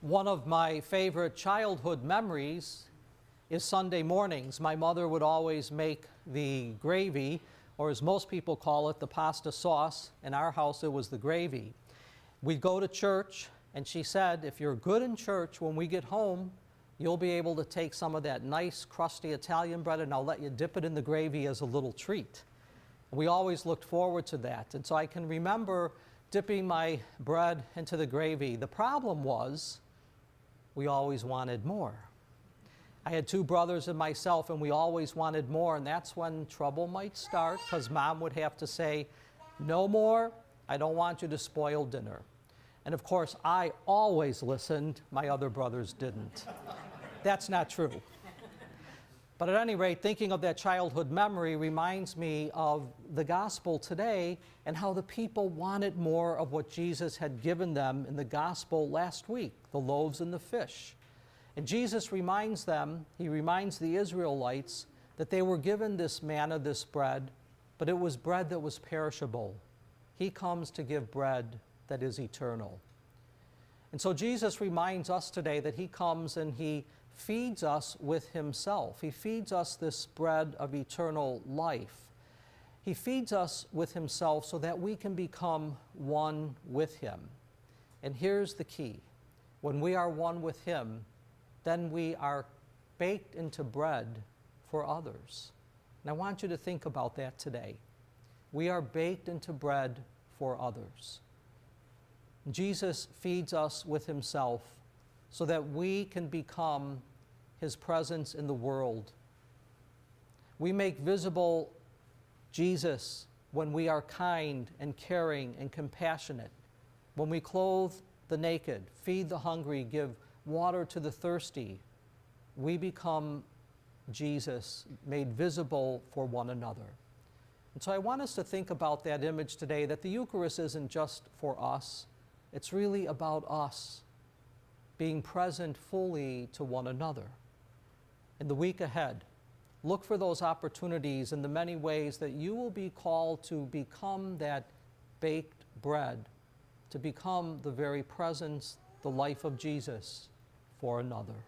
One of my favorite childhood memories is Sunday mornings. My mother would always make the gravy, or as most people call it, the pasta sauce. In our house, it was the gravy. We'd go to church, and she said, if you're good in church, when we get home, you'll be able to take some of that nice, crusty Italian bread, and I'll let you dip it in the gravy as a little treat. We always looked forward to that. And so I can remember dipping my bread into the gravy. The problem was, we always wanted more. I had two brothers and myself, and we always wanted more, and that's when trouble might start, because Mom would have to say, no more, I don't want you to spoil dinner. And of course, I always listened, my other brothers didn't. That's not true. But at any rate, thinking of that childhood memory reminds me of the gospel today and how the people wanted more of what Jesus had given them in the gospel last week, the loaves and the fish. And Jesus reminds them, he reminds the Israelites that they were given this manna, this bread, but it was bread that was perishable. He comes to give bread that is eternal. And so Jesus reminds us today that he comes and he feeds us with himself. He feeds us this bread of eternal life. He feeds us with himself so that we can become one with him. And here's the key. When we are one with him, then we are baked into bread for others. And I want you to think about that today. We are baked into bread for others. Jesus feeds us with himself so that we can become his presence in the world. We make visible Jesus when we are kind and caring and compassionate, when we clothe the naked, feed the hungry, give water to the thirsty. We become Jesus made visible for one another. And so I want us to think about that image today, that the Eucharist isn't just for us. It's really about us being present fully to one another. In the week ahead, look for those opportunities in the many ways that you will be called to become that baked bread, to become the very presence, the life of Jesus for another.